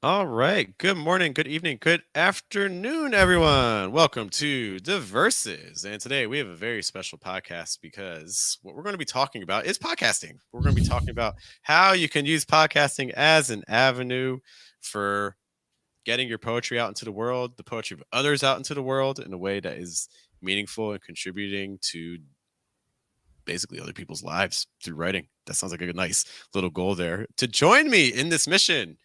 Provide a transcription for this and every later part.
All right. Good morning, good evening, good afternoon, everyone. Welcome to Diverses. And today we have a very special podcast because what we're going to be talking about is podcasting. We're going to be talking about how you can use podcasting as an avenue for getting your poetry out into the world, the poetry of others out into the world in a way that is meaningful and contributing to basically other people's lives through writing. That sounds like a nice little goal there. To join me in this mission,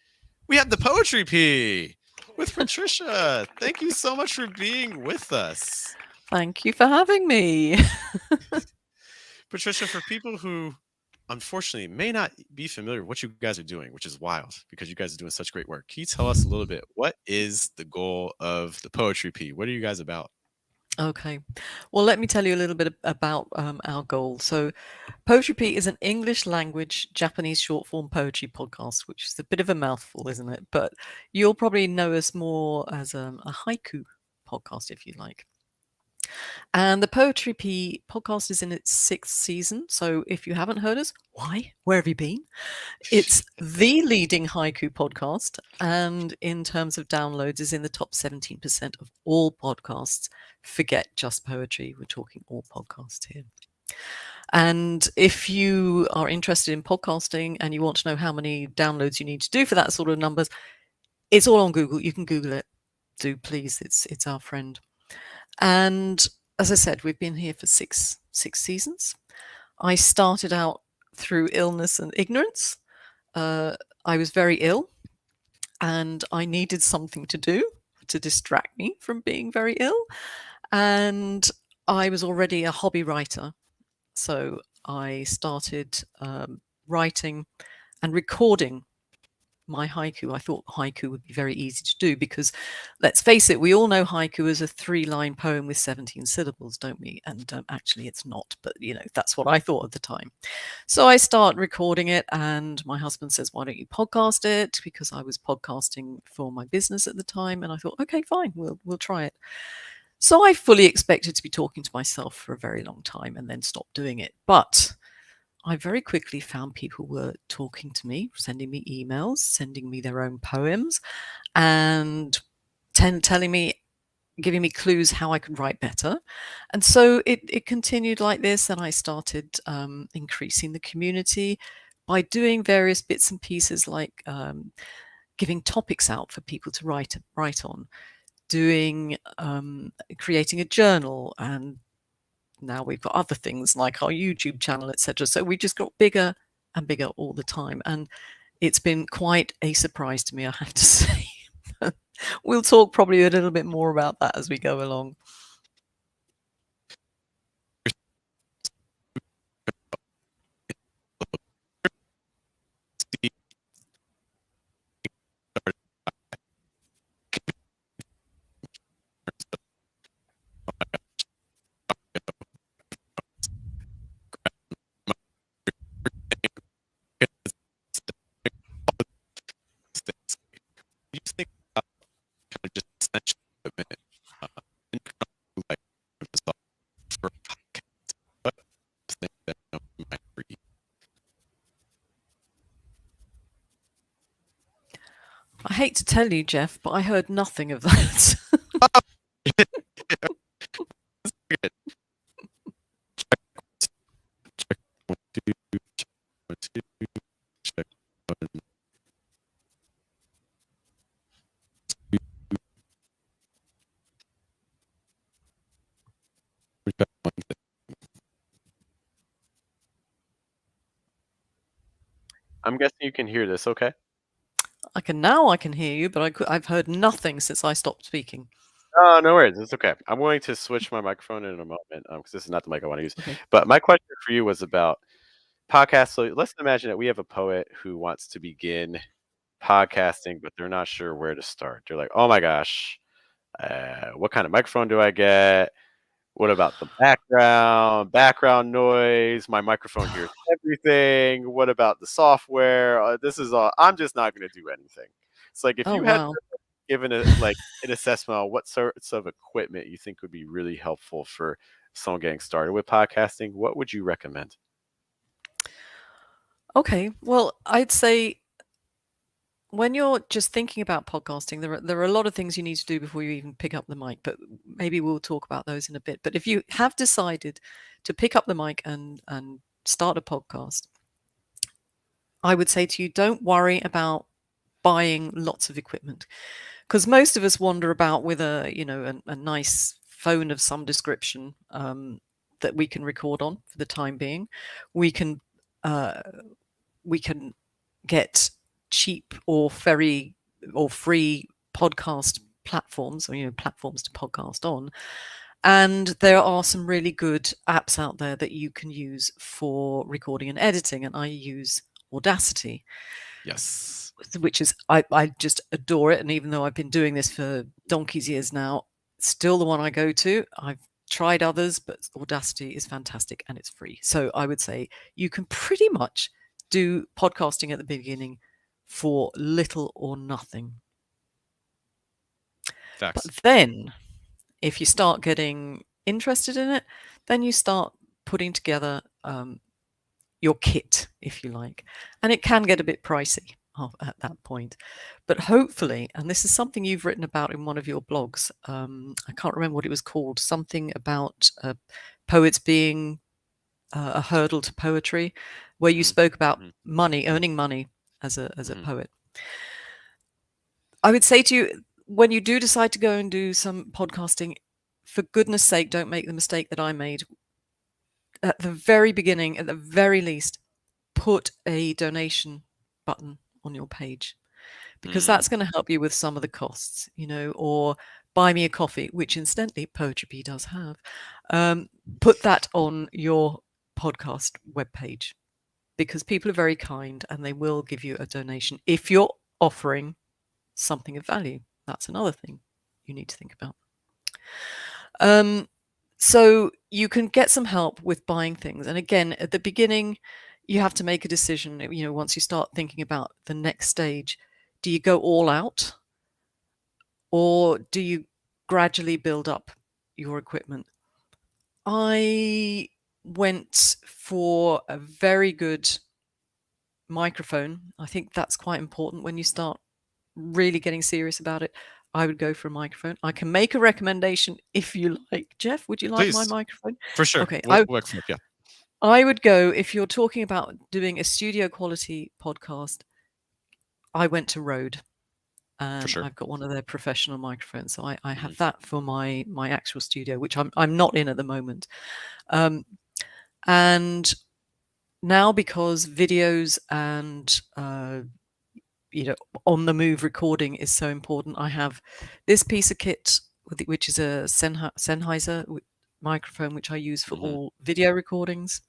we have the Poetry Pea with Patricia. Thank you so much for being with us. Thank you for having me. Patricia, for people who unfortunately may not be familiar with what you guys are doing, which is wild because you guys are doing such great work. Can you tell us a little bit what is the goal of the Poetry Pea? What are you guys about? Okay. Well, let me tell you a little bit about our goal. So, Poetry Pea is an English language Japanese short form poetry podcast, which is a bit of a mouthful, isn't it? But you'll probably know us more as a haiku podcast, if you like. And the Poetry Pea podcast is in its sixth season. So, if you haven't heard us, why? Where have you been? It's the leading haiku podcast, and in terms of downloads, is in the top 17% of all podcasts. Forget just poetry, we're talking all podcasts here. And if you are interested in podcasting and you want to know how many downloads you need to do for that sort of numbers, it's all on Google. You can Google it. Do please. It's our friend. And as I said, we've been here for six seasons. I started out through illness and ignorance. I was very ill and I needed something to do to distract me from being very ill. And I was already a hobby writer. So I started writing and recording my haiku. I thought haiku would be very easy to do because, let's face it, we all know haiku is a 3-line poem with 17 syllables, don't we? And actually it's not, but that's what I thought at the time. So I start recording it, and my husband says, why don't you podcast it? Because I was podcasting for my business at the time, and I thought, okay, fine, we'll try it. So I fully expected to be talking to myself for a very long time and then stop doing it. But I very quickly found people were talking to me, sending me emails, sending me their own poems, and telling me, giving me clues how I could write better. And so it continued like this, and I started increasing the community by doing various bits and pieces, like giving topics out for people to write on, doing creating a journal, and now we've got other things like our YouTube channel, etc. So we just got bigger and bigger all the time, and it's been quite a surprise to me, I have to say. We'll talk probably a little bit more about that as we go along. You think about kind of just essential equipment in like for podcasts, what things that might be. I hate to tell you, Jeff, but I heard nothing of that. Check one, two, check one, two, check one, two. We got one thing. I'm guessing you can hear this, okay? I can hear you, but I've heard nothing since I stopped speaking. Oh, no worries. It's okay. I'm going to switch my microphone in a moment because this is not the mic I want to use. Okay. But my question for you was about podcasts. So let's imagine that we have a poet who wants to begin podcasting, but they're not sure where to start. They're like, oh my gosh, what kind of microphone do I get? What about the background noise? My microphone hears everything. What about the software? This is all. I'm just not going to do anything. It's like if Oh, you had wow. given a like an assessment on what sorts of equipment you think would be really helpful for someone getting started with podcasting, what would you recommend? Okay. Well, I'd say when you're just thinking about podcasting, there are a lot of things you need to do before you even pick up the mic, but maybe we'll talk about those in a bit. But if you have decided to pick up the mic and start a podcast, I would say to you, don't worry about buying lots of equipment, because most of us wander about with a nice phone of some description that we can record on for the time being. We can uh, we can get cheap or free podcast platforms, or platforms to podcast on, and there are some really good apps out there that you can use for recording and editing, and I use Audacity, Yes. which is I just adore it. And even though I've been doing this for donkey's years now, still the one I go to. I've tried others, but Audacity is fantastic and it's free. So I would say you can pretty much do podcasting at the beginning for little or nothing. Facts. But then if you start getting interested in it, then you start putting together your kit, if you like, and it can get a bit pricey at that point. But hopefully, and this is something you've written about in one of your blogs, I can't remember what it was called, something about poets being a hurdle to poetry, where you spoke about money, earning money as a poet. I would say to you, when you do decide to go and do some podcasting, for goodness sake, don't make the mistake that I made. At the very beginning, at the very least, put a donation button on your page, because that's going to help you with some of the costs, or buy me a coffee, which incidentally Poetry Pea does have. Put that on your podcast webpage, because people are very kind and they will give you a donation if you're offering something of value. That's another thing you need to think about. So you can get some help with buying things. And again, at the beginning, you have to make a decision. Once you start thinking about the next stage, do you go all out, or do you gradually build up your equipment? I went for a very good microphone. I think that's quite important when you start really getting serious about it. I would go for a microphone. I can make a recommendation if you like. Jeff, would you like my Please. microphone? For sure. Okay. Yeah. I would go, if you're talking about doing a studio quality podcast, I went to Rode. For sure. I've got one of their professional microphones, so I have that for my actual studio, which I'm not in at the moment. And now, because videos and on the move recording is so important, I have this piece of kit, which is a Sennheiser microphone, which I use for all video recordings.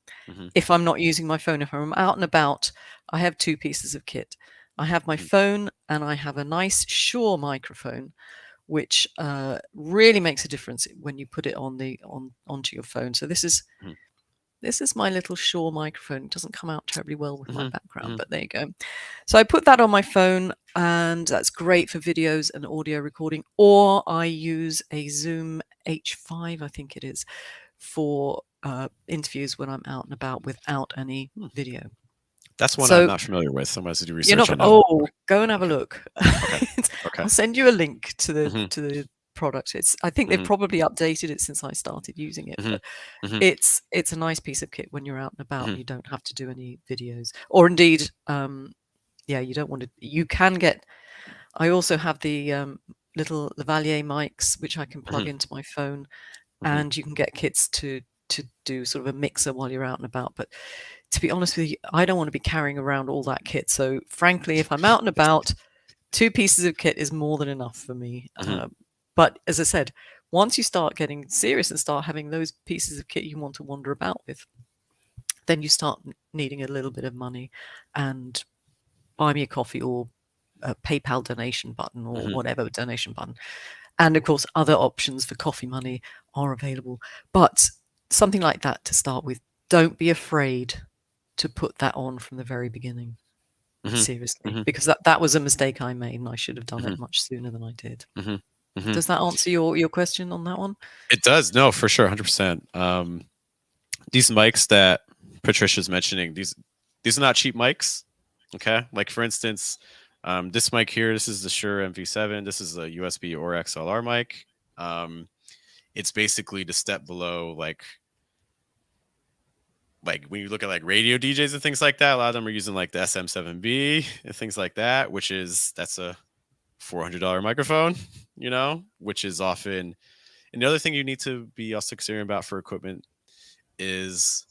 If I'm not using my phone, if I'm out and about, I have two pieces of kit. I have my phone, and I have a nice Shure microphone, which really makes a difference when you put it onto your phone. So this is my little Shure microphone. It doesn't come out terribly well with my background, but there you go. So I put that on my phone, and that's great for videos and audio recording. Or I use a Zoom H5, I think it is, for interviews when I'm out and about without any video. That's one I'm not familiar with. Someone has to do research. Go and have a look. Okay. I'll send you a link to the product. I think they've probably updated it since I started using it. But it's a nice piece of kit when you're out and about. And you don't have to do any videos, or indeed, you don't want to. You can get. I also have the little lavalier mics, which I can plug into my phone, and you can get kits to do sort of a mixer while you're out and about. But to be honest with you, I don't want to be carrying around all that kit. So frankly, if I'm out and about, 2 pieces of kit is more than enough for me. But as I said, once you start getting serious and start having those pieces of kit you want to wander about with, then you start needing a little bit of money, and buy me a coffee or a PayPal donation button or whatever donation button. And of course, other options for coffee money are available. But something like that to start with, don't be afraid to put that on from the very beginning. Seriously, because that was a mistake I made, and I should have done it much sooner than I did. Does that answer your question on that one? It does. No, for sure, 100%. These mics that Patricia's mentioning, these are not cheap mics. Okay, like for instance, This mic here, this is the Shure MV7. This is a USB or XLR mic. It's basically the step below, like when you look at like radio DJs and things like that. A lot of them are using like the SM7B and things like that, that's a $400 microphone, which is often. And the other thing you need to be also considering about for equipment is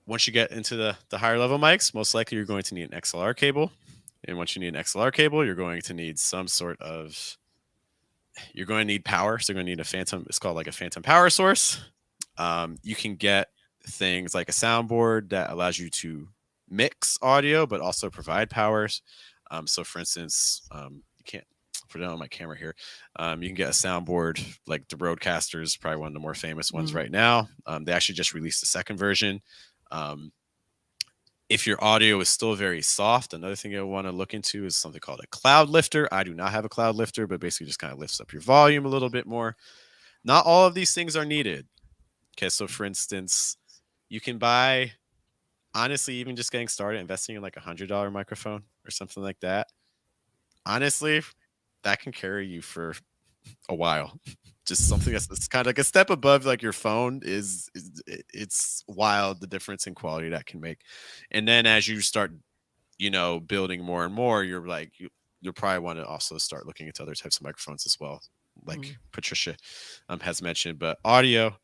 once you get into the higher level mics, most likely you're going to need an XLR cable. And once you need an XLR cable, you're going to need you're going to need power. So you're going to need a phantom. It's called like a phantom power source. You can get things like a soundboard that allows you to mix audio, but also provide powers. So for instance, you can't put it on my camera here. You can get a soundboard like the Rodecaster is probably one of the more famous ones right now. They actually just released a second version. If your audio is still very soft, another thing you'll want to look into is something called a cloud lifter. I do not have a cloud lifter, but basically just kind of lifts up your volume a little bit more. Not all of these things are needed. Okay, so for instance, you can buy, honestly, even just getting started, investing in like $100 microphone or something like that. Honestly, that can carry you for a while. Just something that's kind of like a step above like your phone it's wild the difference in quality that can make. And then as you start, building more and more, you're like you'll probably want to also start looking into other types of microphones as well, like Patricia has mentioned. But audio,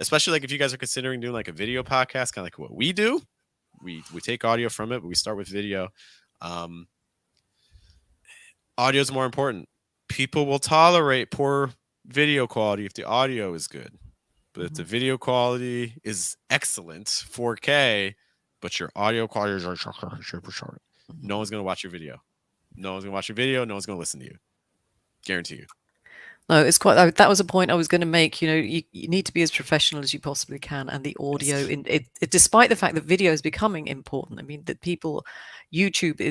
especially like if you guys are considering doing like a video podcast, kind of like what we do, we take audio from it, but we start with video. Audio is more important. People will tolerate poor video quality if the audio is good. But if the video quality is excellent, 4K, but your audio quality is super short, no one's going to watch your video. No one's going to watch your video. No one's going to listen to you. Guarantee you. No, it's quite. That was a point I was going to make. You need to be as professional as you possibly can, and the audio, despite the fact that video is becoming important. I mean, that YouTube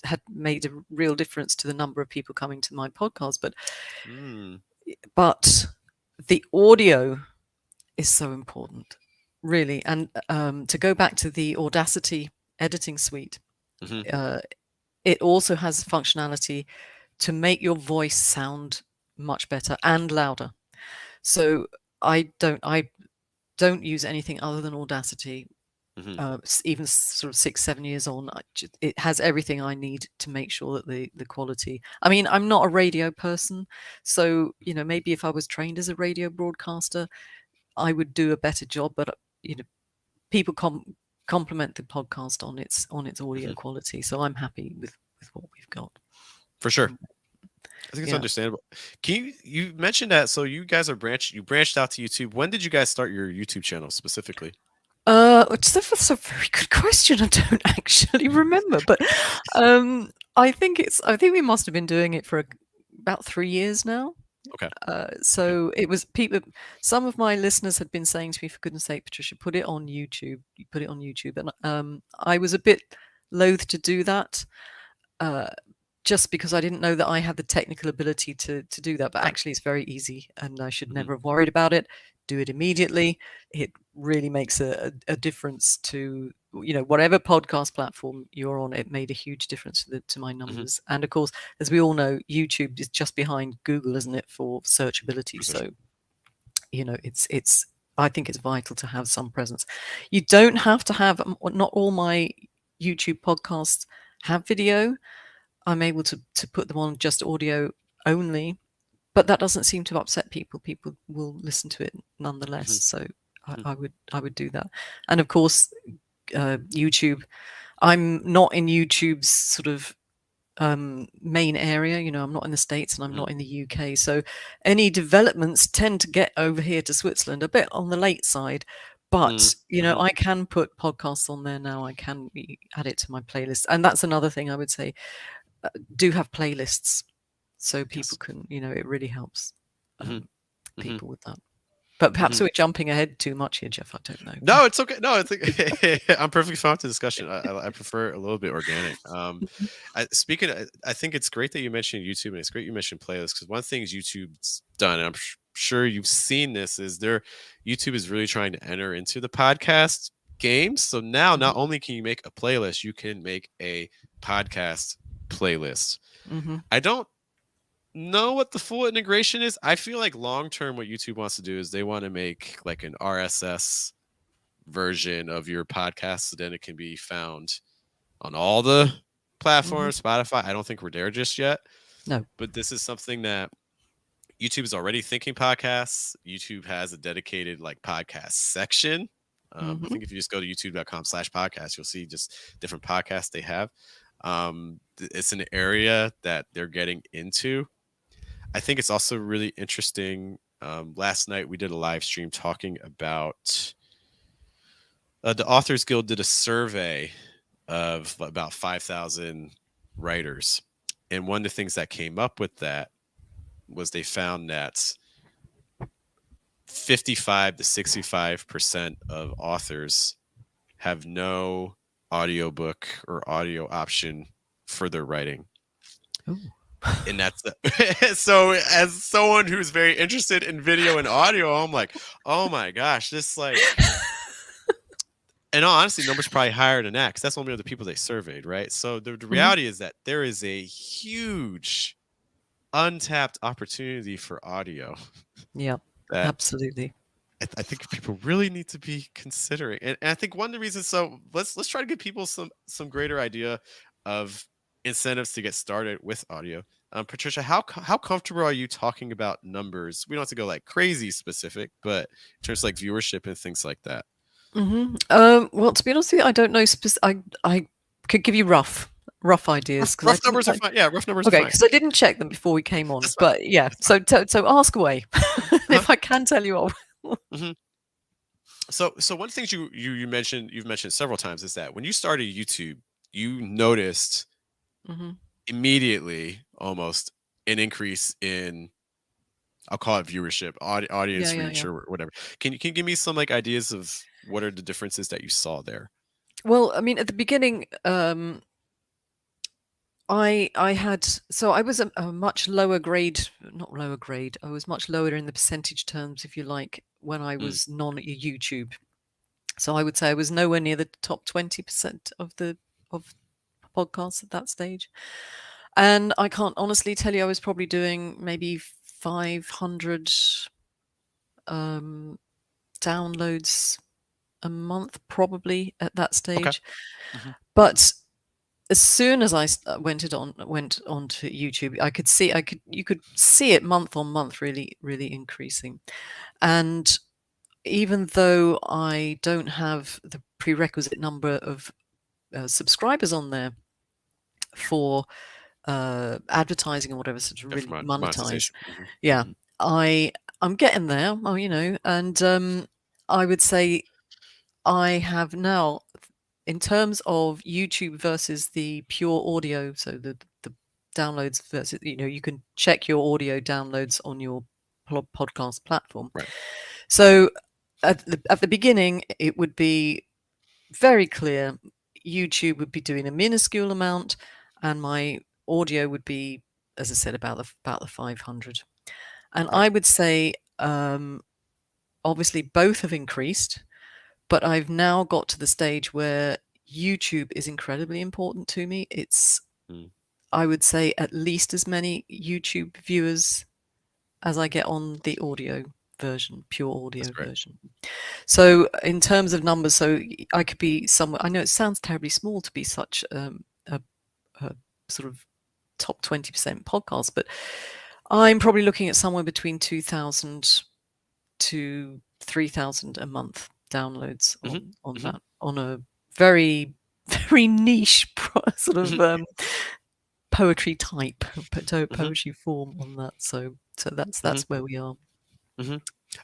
had made a real difference to the number of people coming to my podcast, but the audio is so important, really. And to go back to the Audacity editing suite, it also has functionality to make your voice sound much better and louder. So I don't use anything other than Audacity. Even sort of 6-7 years on, it has everything I need to make sure that the quality. I mean, I'm not a radio person, so maybe if I was trained as a radio broadcaster, I would do a better job. But people compliment the podcast on its audio quality, so I'm happy with what we've got. For sure. I think it's understandable. You mentioned that, so you guys you branched out to YouTube. When did you guys start your YouTube channel specifically? That's a very good question. I don't actually remember, but I think we must have been doing it for about 3 years now. Okay. So it was people. Some of my listeners had been saying to me, "For goodness sake, Patricia, put it on YouTube. You put it on YouTube." And I was a bit loath to do that, just because I didn't know that I had the technical ability to do that. But actually, it's very easy, and I should never have worried about it. Do it immediately. It really makes a difference to whatever podcast platform you're on. It made a huge difference to my numbers. And of course, as we all know, YouTube is just behind Google, isn't it, for searchability? So it's I think it's vital to have some presence. You don't have to have. Not all my YouTube podcasts have video. I'm able to put them on just audio only, but that doesn't seem to upset people. People will listen to it nonetheless. So I would do that. And of course, YouTube. I'm not in YouTube's sort of main area. I'm not in the States and I'm not in the UK. So any developments tend to get over here to Switzerland a bit on the late side. But I can put podcasts on there now. I can add it to my playlist, and that's another thing I would say. Do have playlists so people can, it really helps people with that. But perhaps we're jumping ahead too much here, Jeff. I don't know. No, it's okay. No, I'm perfectly fine with the discussion. I prefer a little bit organic. I think it's great that you mentioned YouTube, and it's great you mentioned playlists, because one thing YouTube's done, and I'm sure you've seen this, is YouTube is really trying to enter into the podcast game. So now not only can you make a playlist, you can make a podcast playlist. Mm-hmm. I don't know what the full integration is. I feel like long term, what YouTube wants to do is they want to make like an RSS version of your podcast, so then it can be found on all the Mm-hmm. platforms, Spotify. I don't think we're there just yet, No. but this is something that YouTube is already thinking podcasts. YouTube has a dedicated like podcast section. I Mm-hmm. think if you just go to youtube.com/podcast, you'll see just different podcasts they have. It's an area that they're getting into. I think it's also really interesting. Last night we did a live stream talking about the Authors Guild did a survey of about 5,000 writers. And one of the things that came up with that was they found that 55 to 65% of authors have no audiobook or audio option for their writing. Ooh. And that's so as someone who's very interested in video and audio, I'm like, oh my gosh, this like, and honestly, numbers probably higher than that because that's only the people they surveyed, right? So the Mm-hmm. reality is that there is a huge untapped opportunity for audio Yeah, that absolutely. I think people really need to be considering. And I think one of the reasons, so let's try to give people some greater idea of incentives to get started with audio. Patricia, how comfortable are you talking about numbers? We don't have to go like crazy specific, but in terms of like viewership and things like that. Mm-hmm. Well, to be honest with you, I don't know. I could give you rough ideas because I Rough didn't. numbers are fine. Yeah, rough numbers are Okay, fine. because I didn't check them before we came on. That's fine. But yeah, That's fine. so ask away. Uh-huh. If I can tell you, I will. Hmm. So one of the things you've mentioned several times is that when you started YouTube, you noticed Mm-hmm. immediately almost an increase in, I'll call it viewership, Yeah, audience yeah, reach yeah. or whatever. Can you give me some like ideas of what are the differences that you saw there? Well, I mean, at the beginning, I had I was a much lower grade, not lower grade. I was much lower in the percentage terms, if you like, when I Mm, was non YouTube. So I would say I was nowhere near the top 20% of podcasts at that stage. And I can't honestly tell you, I was probably doing maybe 500 um, downloads a month, probably at that okay. stage. Hmm. But as soon as I went on to YouTube, you could see it month on month, really increasing. And even though I don't have the prerequisite number of subscribers on there for advertising or whatever, so to Yeah, for really monetize, monetization. Hmm. yeah, Hmm. I'm getting there. Oh, and I would say I have now, in terms of YouTube versus the pure audio, so the downloads versus, you can check your audio downloads on your podcast platform. Right. So at the beginning, it would be very clear. YouTube would be doing a minuscule amount, and my audio would be, as I said, about the 500. And Right. I would say, obviously, both have increased, but I've now got to the stage where YouTube is incredibly important to me. It's, Mm, I would say, at least as many YouTube viewers as I get on the audio version, pure that's audio great. version. So in terms of numbers, so I could be somewhere. I know it sounds terribly small to be such a sort of top 20% podcast, but I'm probably looking at somewhere between 2,000 to 3,000 a month downloads Hmm. on Hmm. that, on a very very niche sort of Hmm. poetry type, Hmm. poetry form on that. So Hmm. that's where we are. Hmm.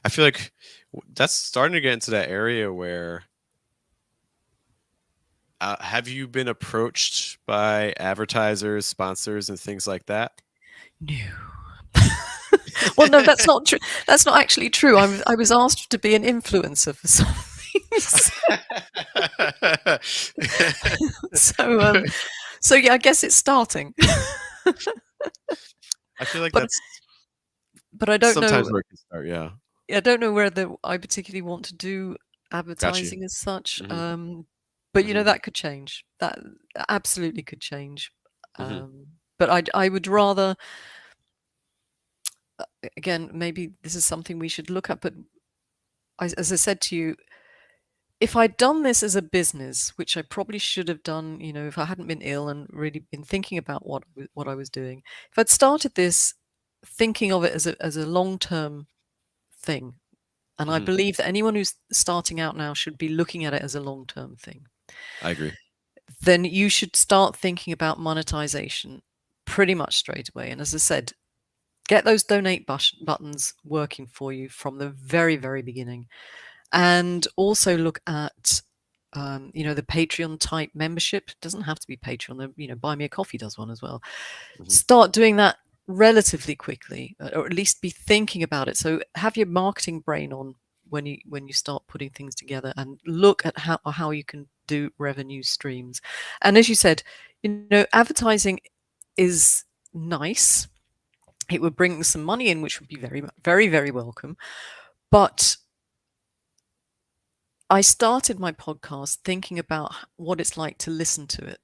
I feel like that's starting to get into that area where have you been approached by advertisers, sponsors, and things like that? No. Well, no, that's not true. That's not actually true. I was asked to be an influencer for something. So, so yeah, I guess it's starting. I feel like but that's but I don't know. sometimes where it can start. Yeah, I don't know whether I particularly want to do got you. advertising as such. Hmm. But Hmm. that could change. That absolutely could change. Hmm. But I would rather, again, maybe this is something we should look at. But as I said to you, if I'd done this as a business, which I probably should have done, if I hadn't been ill and really been thinking about what I was doing, if I'd started this thinking of it as a long term thing, and I Hmm. believe that anyone who's starting out now should be looking at it as a long term thing, I agree. then you should start thinking about monetization pretty much straight away. And as I said, get those donate buttons working for you from the very, very beginning. And also look at the Patreon type membership. It doesn't have to be Patreon. Buy Me a Coffee does one as well. Hmm. Start doing that relatively quickly, or at least be thinking about it. So have your marketing brain on when you start putting things together, and look at how you can do revenue streams. And as you said, advertising is nice. It would bring some money in, which would be very, very, very welcome. But I started my podcast thinking about what it's like to listen to it.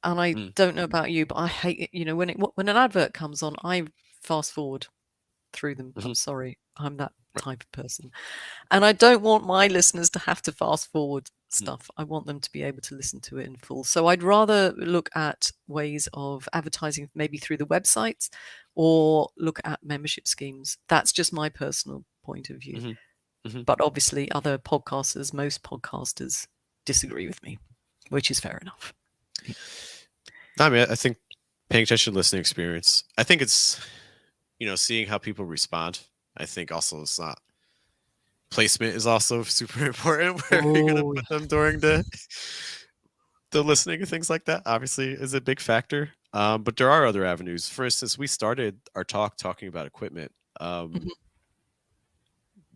And I Mm. don't know about you, but I hate it. When an advert comes on, I fast forward through them. Hmm. I'm sorry. I'm that type of person. And I don't want my listeners to have to fast forward Hmm. stuff. I want them to be able to listen to it in full. So I'd rather look at ways of advertising, maybe through the websites, or look at membership schemes. That's just my personal point of view. Hmm. Hmm. But obviously, most podcasters disagree with me, which is fair enough. I mean, I think paying attention to listening experience. I think it's seeing how people respond. I think also it's not placement is also super important. Where you're gonna Oh, put them during the listening and things like that. Obviously, is a big factor. But there are other avenues. For instance, we started our talk talking about equipment. Um, mhm.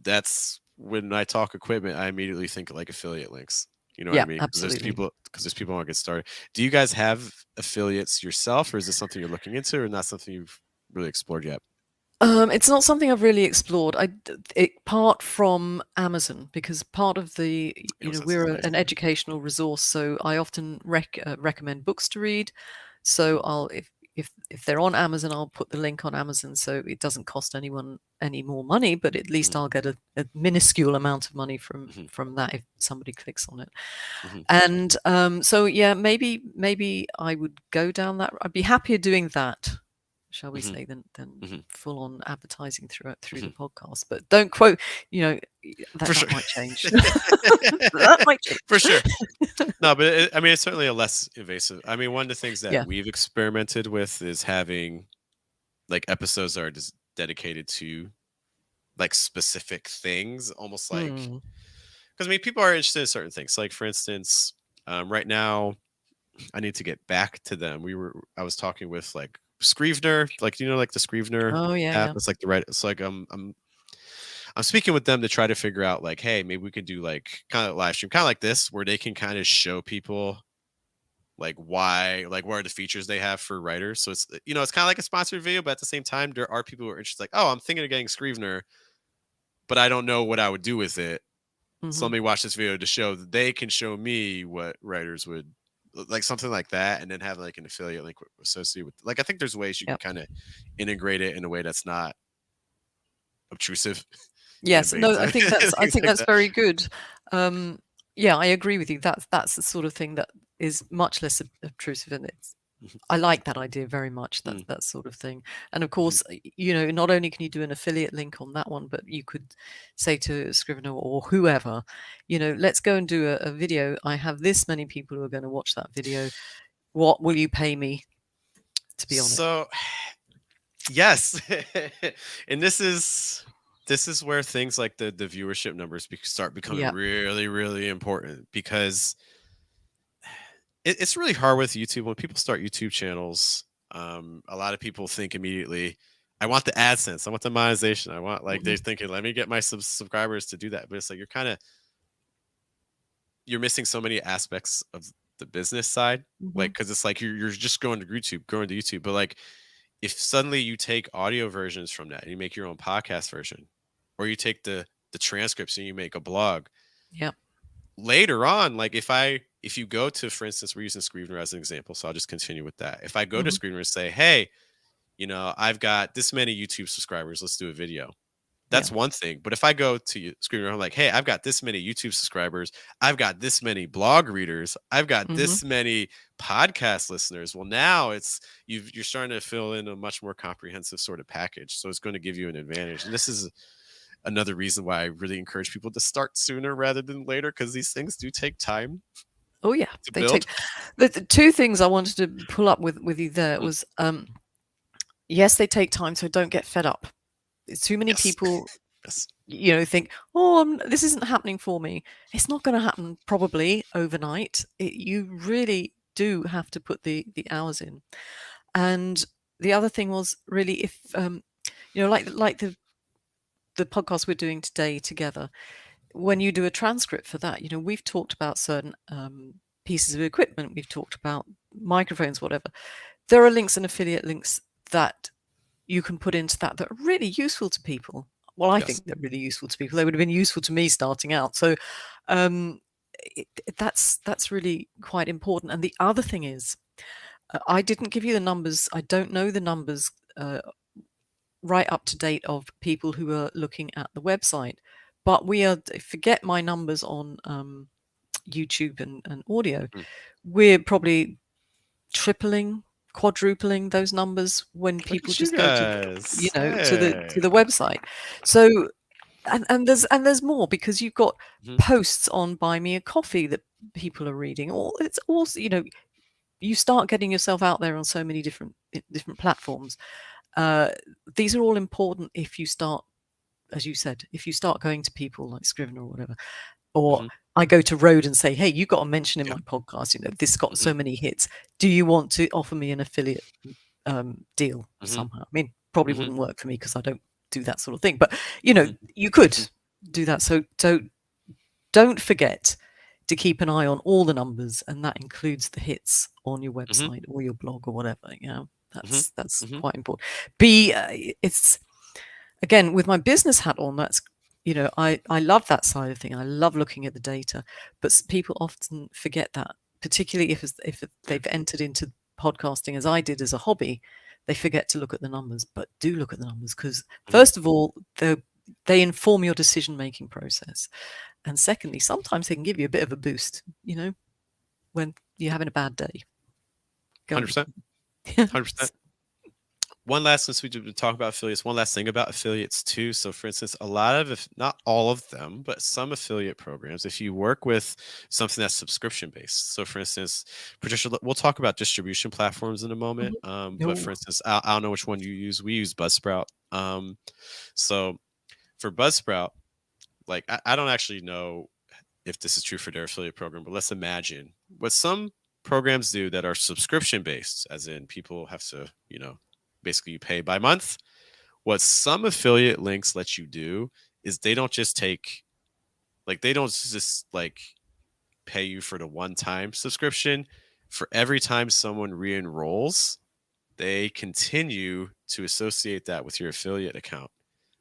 that's when I talk equipment, I immediately think like affiliate links. You know what I Yeah, mean? absolutely. Because there's people want to get started. Do you guys have affiliates yourself, or is this something you're looking into, or not something you've really explored yet? It's not something I've really explored. Apart from Amazon, because part of the, Amazon's we're nice. an educational resource, so I often recommend books to read. So Hmm. if they're on Amazon, I'll put the link on Amazon, so it doesn't cost anyone any more money, but at least Hmm. I'll get a minuscule amount of money from Hmm. from that if somebody clicks on it. Hmm. And so yeah, maybe I would go down that. I'd be happier doing that, shall we Hmm. say, than Hmm. full on advertising through Hmm. the podcast. But don't quote, you know, For that sure. might change. That might change. For sure. No, but I mean, it's certainly a less invasive. I mean, one of the things that Yeah. we've experimented with is having like episodes that are just dedicated to like specific things, almost like Mm. because I mean, people are interested in certain things. Like, for instance, right now, I need to get back to them. I was talking with like Scrivener, like like the Scrivener Oh yeah, app. yeah. It's like the right. It's like I'm speaking with them to try to figure out like, hey, maybe we could do like kind of live stream, kind of like this, where they can kind of show people like why, like what are the features they have for writers. So it's it's kind of like a sponsored video, but at the same time, there are people who are interested, like, oh, I'm thinking of getting Scrivener, but I don't know what I would do with it. So Hmm. let me watch this video to show that they can show me what writers would like, something like that, and then have like an affiliate link associated with. Like, I think there's ways you can Yeah. kind of integrate it in a way that's not obtrusive and Yes. No, I invasive, think that's I things think like that's that. very good. Um, yeah, I agree with you. That's the sort of thing that is much less obtrusive, and Mhm. I like that idea very much. Mm. That sort of thing. And of Mhm. course, not only can you do an affiliate link on that one, but you could say to Scrivener or whoever, let's go and do a video. I have this many people who are going to watch that video. What will you pay me to be on it? So yes, and this is where things like the viewership numbers start becoming Yeah. really really important, because it's really hard with YouTube when people start YouTube channels. A lot of people think immediately, I want the AdSense, I want the monetization, I want, like, they're Hmm. thinking, let me get my subscribers to do that. But it's like you're missing so many aspects of the business side, Hmm. like, because it's like you're just going to YouTube, but like if suddenly you take audio versions from that and you make your own podcast version, or you take the transcripts and you make a blog Yeah. later on, like if I if you go to, for instance, we're using Scrivener as an example, so I'll just continue with that. If I go to Mhm. Scrivener and say, hey, I've got this many YouTube subscribers, let's do a video. Yeah. That's one thing. But if I go to Scrivener, I'm like, hey, I've got this many YouTube subscribers, I've got this many blog readers, I've got Mhm. this many podcast listeners. Well, now you're starting to fill in a much more comprehensive sort of package. So it's going to give you an advantage. And this is another reason why I really encourage people to start sooner rather than later, because these things do take time Oh, yeah. to They build. take the 2 things I wanted to pull up with you there Mm, was, yes, they take time, so don't get fed up. It's too many yes. people, Yes. think, "Oh, this isn't happening for me." It's not gonna happen probably overnight. You really do have to put the hours in. And the other thing was really if, like the podcast we're doing today together, when you do a transcript for that, we've talked about certain, pieces of equipment, we've talked about microphones, whatever. There are links and affiliate links that you can put into that are really useful to people. Well, I Yes. think they're really useful to people. They would have been useful to me starting out. So, um, that's really quite important. And the other thing is, I didn't give you the numbers. I don't know the numbers right up to date of people who are looking at the website, but we are. Forget my numbers on YouTube and audio. Mm. We're probably tripling, quadrupling those numbers when Look people at you just go to, guys. to the Hey. website. So and there's more because you've got Mhm. posts on Buy Me a Coffee that people are reading. Or it's also, you start getting yourself out there on so many different platforms. Uh, these are all important if you start, as you said, if you start going to people like Scrivener or whatever, or Mhm. I go to Road and say, "Hey, you got a mention in Yeah. my podcast. This got Mhm. so many hits. Do you want to offer me an affiliate deal Mhm. somehow?" I mean, probably Mhm. wouldn't work for me because I don't do that sort of thing. But Mhm. you could Mhm. do that. So don't forget to keep an eye on all the numbers, and that includes the hits on your Mhm. website or your blog or whatever. Mhm. That's Mhm. quite important. Be it's again with my business hat on. That's I love that side of thing. I love looking at the data, but people often forget that, particularly if they've entered into podcasting as I did as a hobby. They forget to look at the numbers, but do look at the numbers because Mhm. first of all, they inform your decision making process, and secondly, sometimes they can give you a bit of a boost. When you're having a bad day, go and look 100%. at them. 100%. One last, since we did talk about affiliates, one last thing about affiliates too. So, for instance, a lot of, if not all of them, but some affiliate programs, if you work with something that's subscription based. So, for instance, Patricia, we'll talk about distribution platforms in a moment. Mhm. But for No. instance, I don't know which one you use. We use Buzzsprout. So for Buzzsprout, like I don't actually know if this is true for their affiliate program, but let's imagine what some programs do that are subscription based, as in people have to, basically you pay by month. What some affiliate links let you do is they don't just like pay you for the one time subscription. For every time someone re enrolls, they continue to associate that with your affiliate account.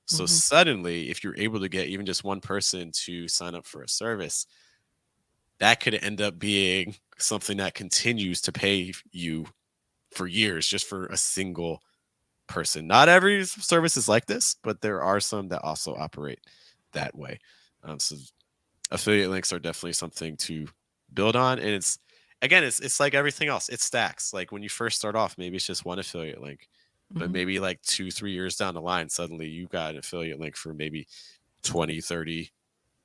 So Mhm. suddenly, if you're able to get even just one person to sign up for a service, that could end up being something that continues to pay you for years just for a single person. Not every service is like this, but there are some that also operate that way. So affiliate links are definitely something to build on, and it's like everything else. It stacks. Like when you first start off, maybe it's just one affiliate link, but Mhm. maybe like 2-3 years down the line, suddenly you've got an affiliate link for maybe 20, 30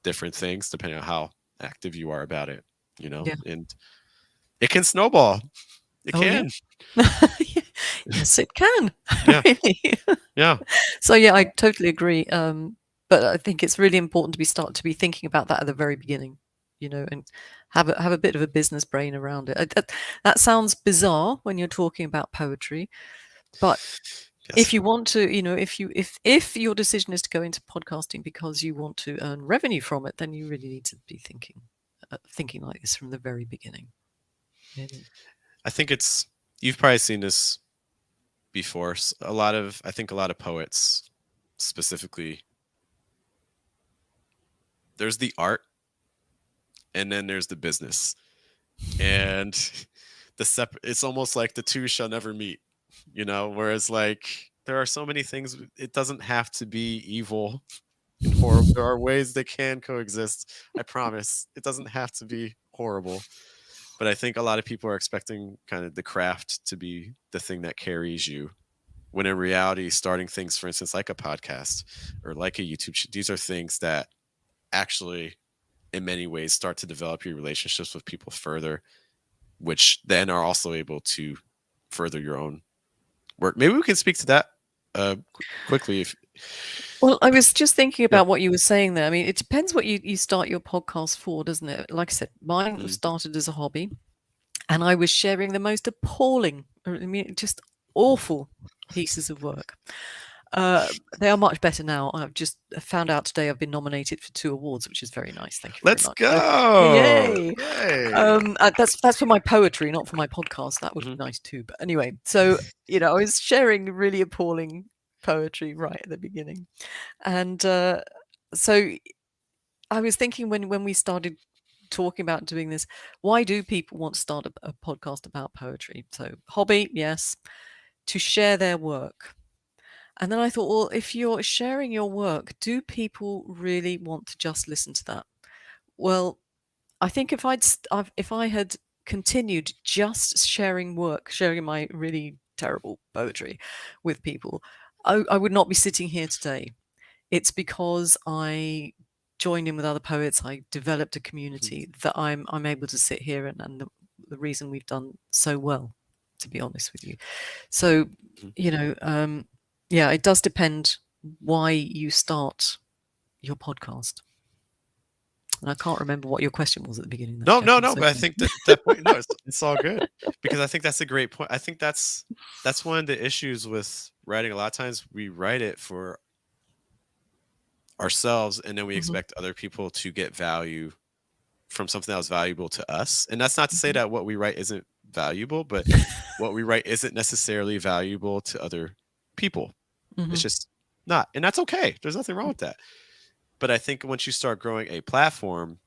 different things, depending on how active you are about it. Yeah. And it can snowball. It Oh, yeah. can. Yes, it can. Yeah. Really. Yeah. So, yeah, I totally agree, but I think it's really important to be thinking about that at the very beginning, and have a bit of a business brain around it. That sounds bizarre when you're talking about poetry, but Yes. if you want to, if your decision is to go into podcasting because you want to earn revenue from it, then you really need to be thinking like this from the very beginning, really. I think you've probably seen this before. I think a lot of poets specifically, there's the art and then there's the business. and it's almost like the two shall never meet, whereas like there are so many things. It doesn't have to be evil and horrible. There are ways they can coexist. I promise. It doesn't have to be horrible. But I think a lot of people are expecting kind of the craft to be the thing that carries you, when in reality, starting things, for instance, like a podcast or like a YouTube, these are things that actually, in many ways, start to develop your relationships with people further, which then are also able to further your own work. Maybe we can speak to that quickly. Well, I was just thinking Yeah. about what you were saying there. I mean, it depends what you start your podcast for, doesn't it? Like I said, mine Mm. started as a hobby, and I was sharing the most appalling, I mean, just awful pieces of work. They are much better now. I've just found out today I've been nominated for 2 awards, which is very nice. Thank you very Let's much. So, go. yay! Yay. That's for my poetry, not for my podcast. That would Hmm. be nice too. But anyway, so I was sharing really appalling poetry right at the beginning, and so I was thinking when we started talking about doing this, why do people want to start a podcast about poetry? So hobby, yes, to share their work. And then I thought, well, if you're sharing your work, do people really want to just listen to that? Well, I think if I had continued just sharing work, sharing my really terrible poetry with people, I would not be sitting here today. It's because I joined in with other poets. I developed a community that I'm able to sit here and the reason we've done so well, to be honest with you. So, yeah, it does depend why you start your podcast. And I can't remember what your question was at the beginning there, No, Jack. no, I'm no. so But I sorry. think that point, no, it's all good, because I think that's a great point. I think that's one of the issues with writing. A lot of times we write it for ourselves, and then we Mhm, expect other people to get value from something that was valuable to us. And that's not to say mhm, that what we write isn't valuable, but what we write isn't necessarily valuable to other people. It's mhm, just not, and that's okay. There's nothing wrong with that. But I think once you start growing a platform,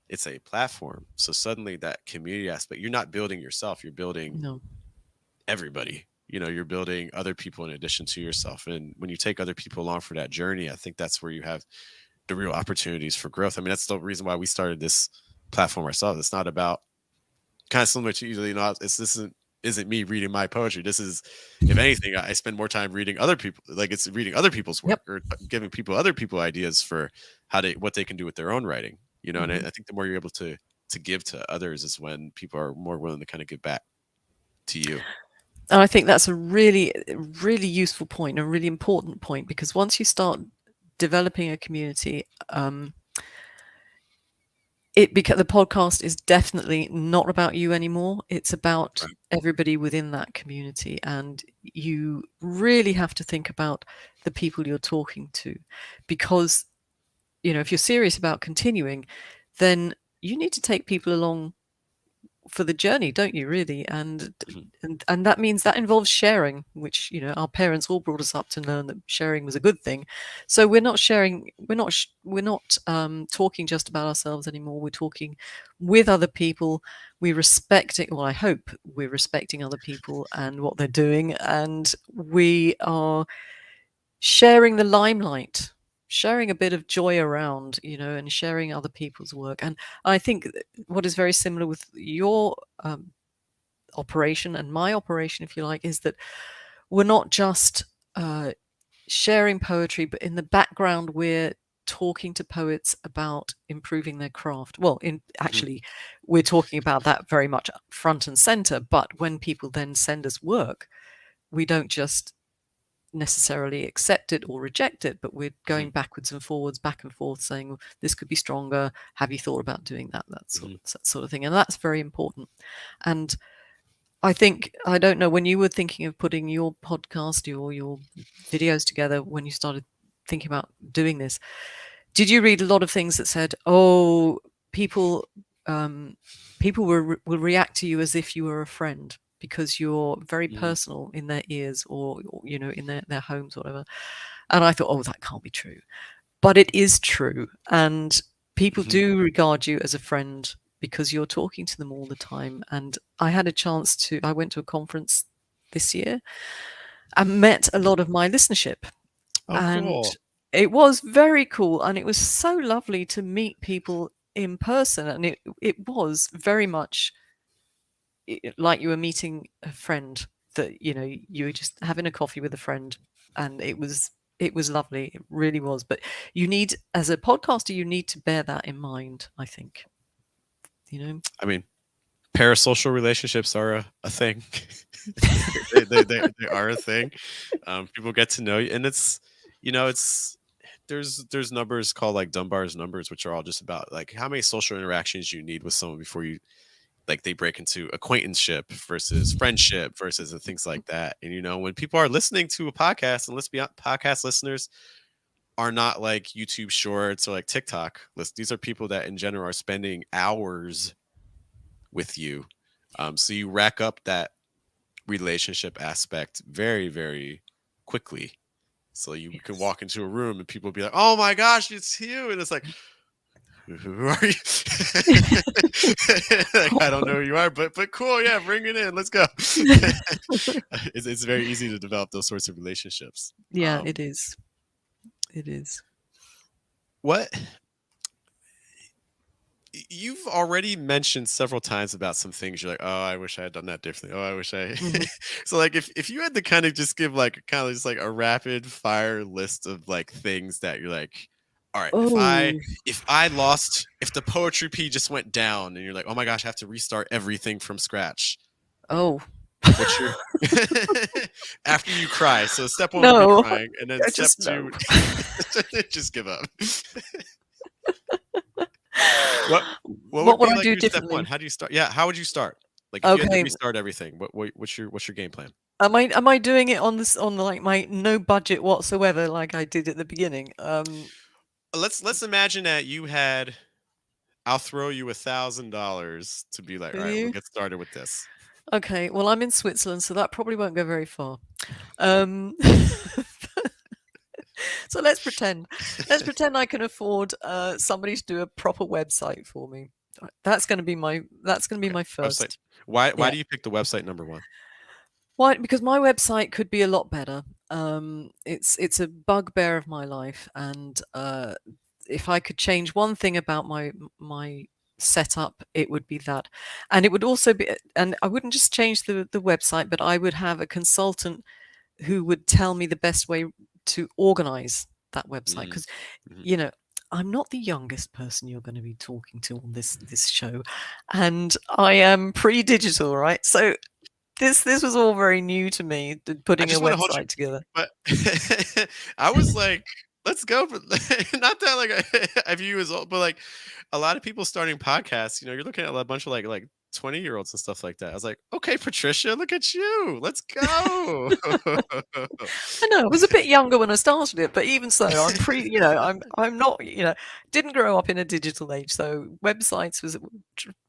it's a platform. So suddenly that community aspect, you're not building yourself, you're building no. everybody. You're building other people in addition to yourself. And when you take other people along for that journey, I think that's where you have the real opportunities for growth. I mean, that's the reason why we started this platform ourselves. It's not about, kind of similar to you, this isn't me reading my poetry. This is, if anything, I spend more time reading other people, like it's reading other people's Yep. work, or giving other people ideas for what they can do with their own writing. And I Mhm. think the more you're able to give to others is when people are more willing to kind of give back to you. And I think that's a really useful point, a really important point, because once you start developing a community, the podcast is definitely not about you anymore. It's about Right. everybody within that community, and you really have to think about the people you're talking to, because if you're serious about continuing, then you need to take people along for the journey, don't you, really? And Mhm. and that means that involves sharing, which our parents all brought us up to learn that sharing was a good thing. So we're not sharing, we're not talking just about ourselves anymore. We're talking with other people. We respect it. Well, I hope we're respecting other people and what they're doing, and we are sharing the limelight, sharing a bit of joy around, and sharing other people's work. And I think what is very similar with your operation and my operation, if you like, is that we're not just sharing poetry, but in the background, we're talking to poets about improving their craft. Well, Mhm. actually, we're talking about that very much front and center. But when people then send us work, we don't just necessarily accept it or reject it, but we're Mhm. going backwards and forwards, back and forth, saying, well, this could be stronger. Have you thought about doing that? Mhm. That sort of thing. And that's very important. And I think, I don't know, when you were thinking of putting your podcast, your videos together, when you started thinking about doing this, did you read a lot of things that said, oh, people um, people will react to you as if you were a friend because you're very Mhm. personal in their ears, or in their homes or whatever? And I thought, oh, that can't be true. But it is true. And people Mhm. do regard you as a friend because you're talking to them all the time. And I had a chance to, I went to a conference this year and met a lot of my listenership. Oh, And cool. it was very cool. And it was so lovely to meet people in person. And it was very much like you were meeting a friend that, you were just having a coffee with a friend. And it was lovely. It really was. But you need, as a podcaster, you need to bear that in mind, I think. I mean, parasocial relationships are a thing. They are a thing. People get to know you, and it's there's numbers called like Dunbar's numbers, which are all just about like how many social interactions you need with someone before you like they break into acquaintanceship versus friendship versus and things like that. And when people are listening to a podcast, and let's be honest, podcast listeners are not like YouTube shorts or like TikTok. These are people that in general are spending hours with you. So you rack up that relationship aspect very, very quickly. So you can Yes. walk into a room and people be like, "Oh my gosh, it's you!" And it's like, "Who are you?" Like, I don't know who you are, but cool, yeah, bring it in. Let's go. It's very easy to develop those sorts of relationships. Yeah, it is. It is. What you've already mentioned several times about some things you're like, oh, I wish I had done that differently. Oh, I wish I. Mhm. So like, if you had to kind of just give like kind of just like a rapid fire list of like things that you're like, all right, if I Oh, if I lost, if the Poetry P just went down, and you're like, oh my gosh, I have to restart everything from scratch. oh. What's your after you cry? So step one would be No, crying, and then I step just no. two, just give up. What what What would would be I like do your step one? differently? How do you start? Yeah, how would you start? Like if you had to Okay, restart everything, what's your game plan? am I doing it on this on like my no budget whatsoever, like I did at the beginning? Let's imagine that you had. I'll throw you $1,000 to be like, all Will right, we'll you? get started with this. Okay, well, I'm in Switzerland, so that probably won't go very far. Um, so let's pretend I can afford somebody to do a proper website for me. That's gonna be my Website. first. Why Yeah. do you pick the website number one? Why? Because my website could be a lot better. It's a bugbear of my life, and if I could change one thing about my setup, it would be that, and it would also be, and I wouldn't just change the website, but I would have a consultant who would tell me the best way to organize that website. Mm, Because mhm. you know. I'm not the youngest person you're going to be talking to on this show, and I am pre-digital, right? So this was all very new to me, I putting a just want to hold you, website together. but I was like, let's go. For, not that like I view you as old, but like a lot of people starting podcasts, you're looking at a bunch of like 20-year-olds and stuff like that. I was like, okay, Patricia, look at you. Let's go. I know I was a bit younger when I started it, but even so, I'm not, didn't grow up in a digital age, so websites was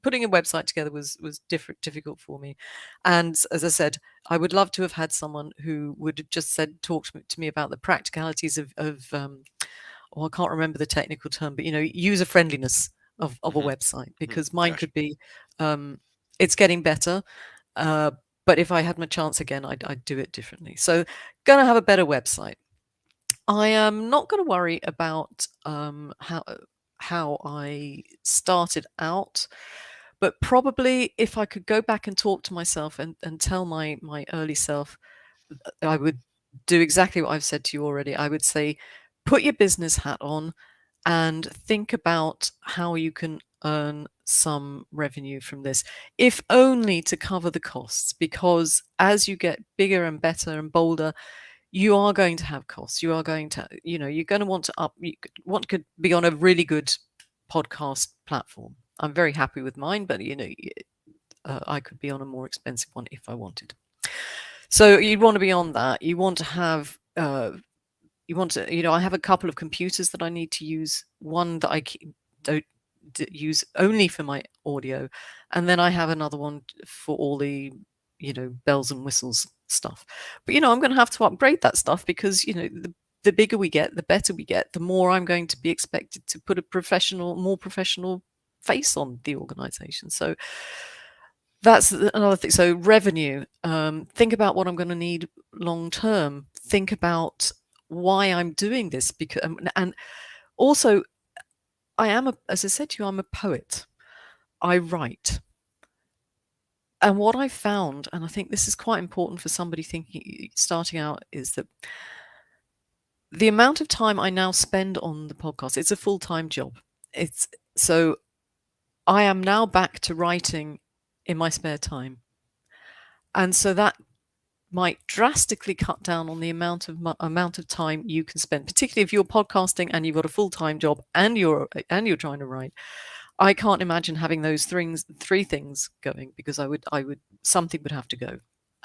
putting a website together was difficult for me. And as I said, I would love to have had someone who would have just said talk to me about the practicalities of I can't remember the technical term, but user friendliness of a Mhm, website, mhm, because mine gotcha. could be, it's getting better, uh, but if I had my chance again, I'd do it differently. So, gonna have a better website. I am not going to worry about how I started out, but probably if I could go back and talk to myself and tell my early self, I would do exactly what I've said to you already. I would say, put your business hat on and think about how you can earn some revenue from this, if only to cover the costs. Because as you get bigger and better and bolder, you are going to have costs. You are going to, you're going to want to want to be on a really good podcast platform. I'm very happy with mine, but I could be on a more expensive one if I wanted. So you'd want to be on that. You want to have I have a couple of computers that I need to use. One that I don't use only for my audio, and then I have another one for all the bells and whistles stuff. But I'm going to have to upgrade that stuff, because the bigger we get, the better we get, the more I'm going to be expected to put a more professional face on the organization. So that's another thing. So revenue, think about what I'm going to need long term. Think about why I'm doing this, because and also as I said to you, I'm a poet. I write. And what I found, and I think this is quite important for somebody thinking starting out, is that the amount of time I now spend on the podcast, it's a full-time job. It's so I am now back to writing in my spare time. And so that might drastically cut down on the amount of time you can spend, particularly if you're podcasting and you've got a full-time job and you're trying to write. I can't imagine having those three things going, because I would something would have to go.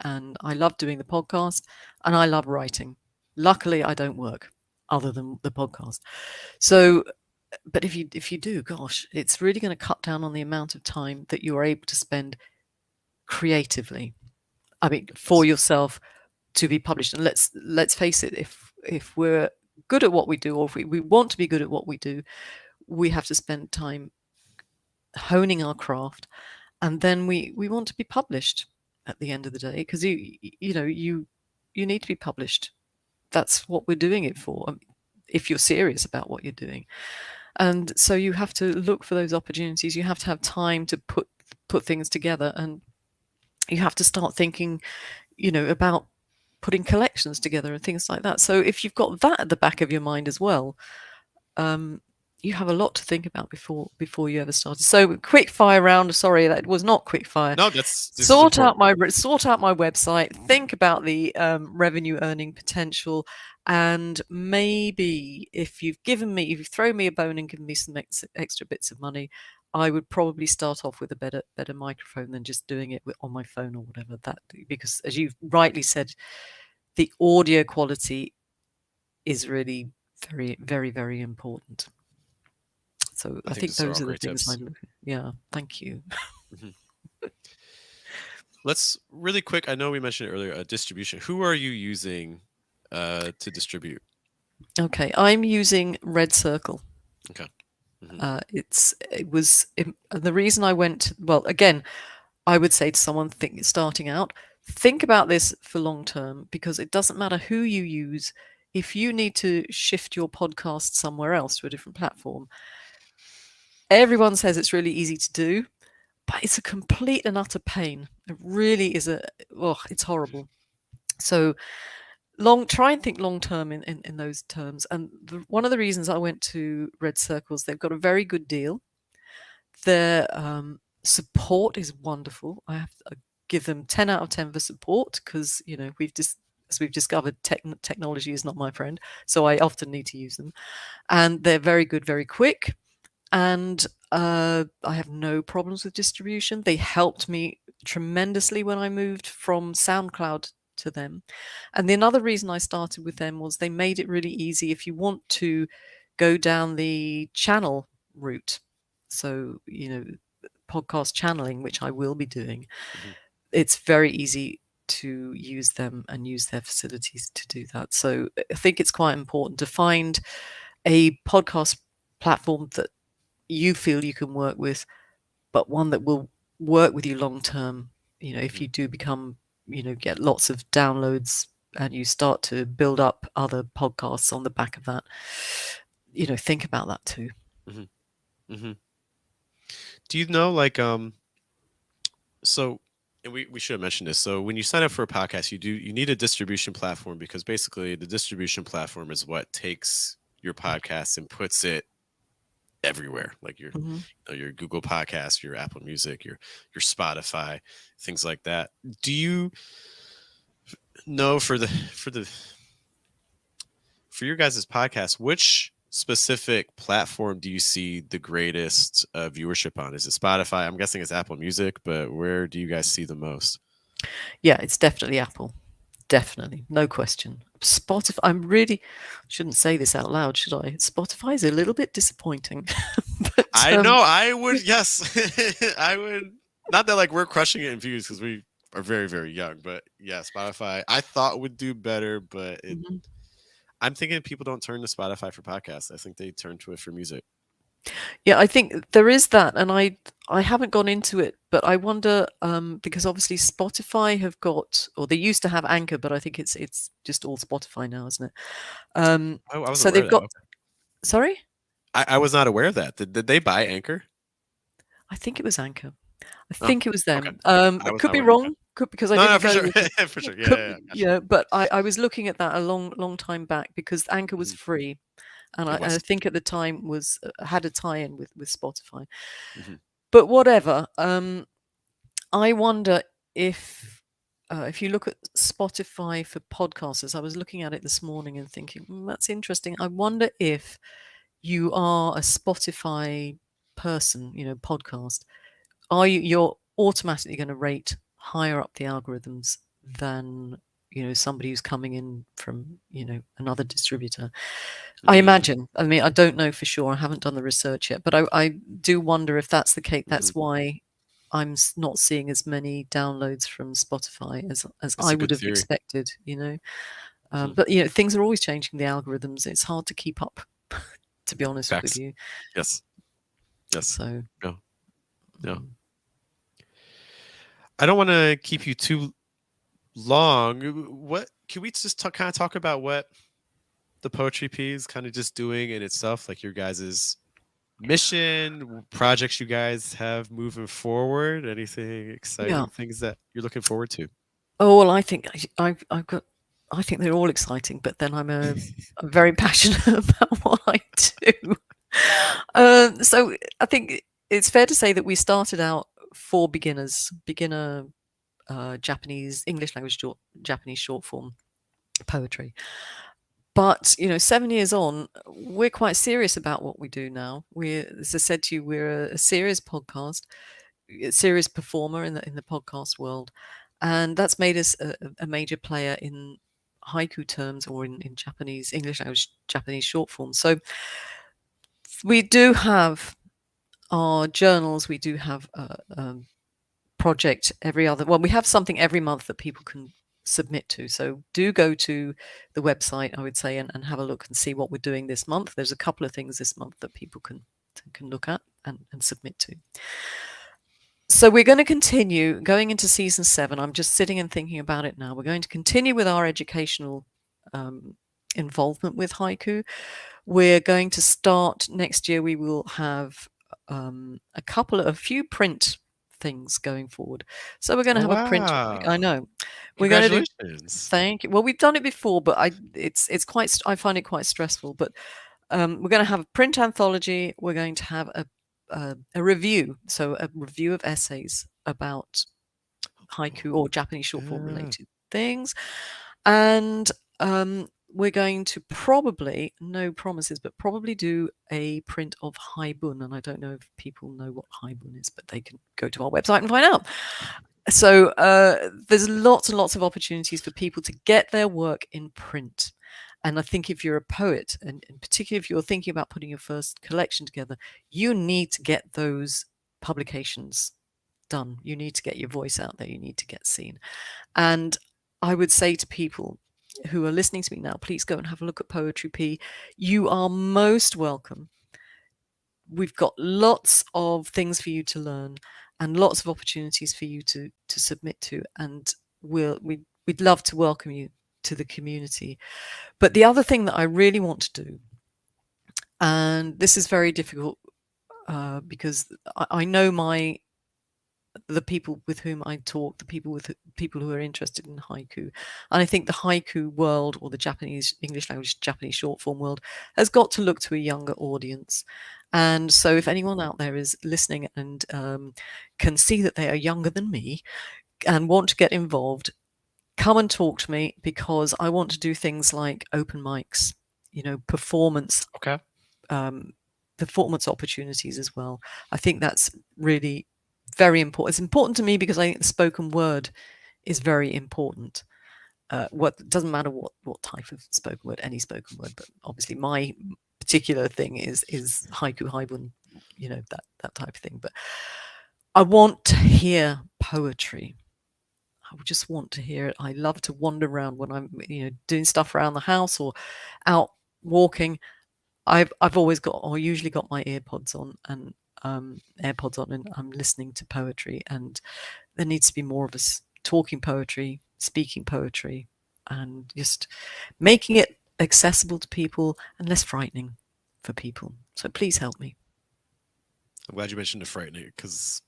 And I love doing the podcast and I love writing. Luckily, I don't work other than the podcast. So, but if you do, gosh, it's really going to cut down on the amount of time that you're able to spend creatively. I mean, for yourself, to be published. And let's face it, if we're good at what we do, or if we want to be good at what we do, we have to spend time honing our craft, and then we want to be published at the end of the day, because you need to be published. That's what we're doing it for, if you're serious about what you're doing. And so you have to look for those opportunities. You have to have time to put things together, and you have to start thinking, about putting collections together and things like that. So if you've got that at the back of your mind as well, you have a lot to think about before you ever started. So quick fire round. Sorry, that was not quick fire. No, this is sort out important. my website. Think about the revenue earning potential, and maybe if you've thrown me a bone and given me some extra bits of money, I would probably start off with a better microphone than just doing it on my phone or whatever. Because as you've rightly said, the audio quality is really very, very, very important. So I think those are all those are the great things I tips. look at. Yeah, thank you. Let's really quick. I know we mentioned it earlier. Distribution. Who are you using to distribute? Okay, I'm using Red Circle. Okay. The reason I went, well, again, I would say to someone starting out, think about this for long term, because it doesn't matter who you use. If you need to shift your podcast somewhere else to a different platform, everyone says it's really easy to do, but it's a complete and utter pain. It really is it's horrible. So try and think long term in those terms. And one of the reasons I went to Red Circles, they've got a very good deal. Their support is wonderful. I have to give them 10 out of 10 for support, because as we've discovered, technology is not my friend, so I often need to use them. And they're very good, very quick. And I have no problems with distribution. They helped me tremendously when I moved from SoundCloud to them. And another reason I started with them was they made it really easy if you want to go down the channel route. So, podcast channeling, which I will be doing. It's very easy to use them and use their facilities to do that. So I think it's quite important to find a podcast platform that you feel you can work with, but one that will work with you long term. If you do become, get lots of downloads and you start to build up other podcasts on the back of that, think about that too. Do you know, so, and we should have mentioned this. So when you sign up for a podcast, you need a distribution platform, because basically the distribution platform is what takes your podcast and puts it everywhere, like your your Google Podcast, your Apple Music, your Spotify, things like that. Do you know for your guys' podcast, which specific platform do you see the greatest viewership on? Is it Spotify? I'm guessing it's Apple Music, but where do you guys see the most? Yeah, it's definitely Apple. Definitely, no question. Spotify, shouldn't say this out loud, should I? Spotify is a little bit disappointing. But, I know, I would, yes. I would, not that we're crushing it in views, because we are very, very young, but yeah, Spotify, I thought would do better, but I'm thinking people don't turn to Spotify for podcasts. I think they turn to it for music. Yeah, I think there is that, and I haven't gone into it, but I wonder because obviously Spotify have got, or they used to have Anchor, but I think it's just all Spotify now, isn't it? I wasn't So aware they've of that. got, Okay. sorry, I was not aware of that. Did they buy Anchor? I think it was Anchor. I Oh, think it was okay. them. I was Could not be aware. Okay. wrong, could, because I No, no, didn't for go sure, with it. for sure. Yeah, Could, yeah, yeah. Gotcha. yeah, but I was looking at that a long time back because Anchor was Mhm. free, and It I was. think at the time was had a tie-in with Spotify. Hmm. But whatever. I wonder if you look at Spotify for podcasters, I was looking at it this morning and thinking, that's interesting. I wonder if you are a Spotify person, podcast, you're automatically going to rate higher up the algorithms than somebody who's coming in from another distributor. I Mm-hmm. imagine. I mean, I don't know for sure. I haven't done the research yet, but I do wonder if that's the case. Mm-hmm. That's why I'm not seeing as many downloads from Spotify as That's I a would good have theory. expected. Hmm. But things are always changing. The algorithms. It's hard to keep up, to be honest with Facts. you. Yes. Yes. So. No. No. mm, I don't want to keep you too long. What can we just kind of talk about what the Poetry Pea is kind of just doing in itself, like your guys's mission, projects you guys have moving forward, anything Yeah. exciting, things that you're looking forward to? Oh well, I think I've got. I think they're all exciting, but then I'm very passionate about what I do. So I think it's fair to say that we started out for beginner Japanese English language Japanese short form poetry. But 7 years on, we're quite serious about what we do now. As I said to you, we're a serious podcast, a serious performer in the podcast world, and that's made us a major player in haiku terms, or in Japanese English language Japanese short form. So we do have our journals. We do have project every other, well, we have something every month that people can submit to. So do go to the website, I would say, and have a look and see what we're doing this month. There's a couple of things this month that people can look at and submit to. So we're going to continue going into season 7. I'm just sitting and thinking about it now. We're going to continue with our educational involvement with haiku. We're going to start next year. We will have a few print things going forward. So we're going to Oh have a print. I wow! know we're going to do. Congratulations. Thank you. Well, we've done it before, but it's quite. I find it quite stressful. But we're going to have a print anthology. We're going to have a review, so a review of essays about haiku or Japanese short form Yeah. related things, and we're going to probably, no promises, but probably do a print of haibun. And I don't know if people know what haibun is, but they can go to our website and find out. So there's lots and lots of opportunities for people to get their work in print. And I think if you're a poet, and particularly if you're thinking about putting your first collection together, you need to get those publications done. You need to get your voice out there. You need to get seen. And I would say to people who are listening to me now, please go and have a look at Poetry Pea. You are most welcome. We've got lots of things for you to learn and lots of opportunities for you to submit to, and we'd love to welcome you to the community. But the other thing that I really want to do, and this is very difficult because I know the people with whom I talk, the people who are interested in haiku, and I think the haiku world, or the Japanese English language Japanese short form world, has got to look to a younger audience. And so, if anyone out there is listening and can see that they are younger than me and want to get involved, come and talk to me, because I want to do things like open mics, performance Okay. um, performance opportunities as well. I think that's really very important. It's important to me because I think the spoken word is very important. What doesn't matter what type of spoken word, any spoken word, but obviously my particular thing is haiku, haibun, that type of thing. But I want to hear poetry. I just want to hear it. I love to wander around when I'm doing stuff around the house or out walking. I've always got, or usually got, my earpods on, and AirPods on, and I'm listening to poetry. And there needs to be more of us talking poetry, speaking poetry, and just making it accessible to people and less frightening for people. So please help me. I'm glad you mentioned the frightening because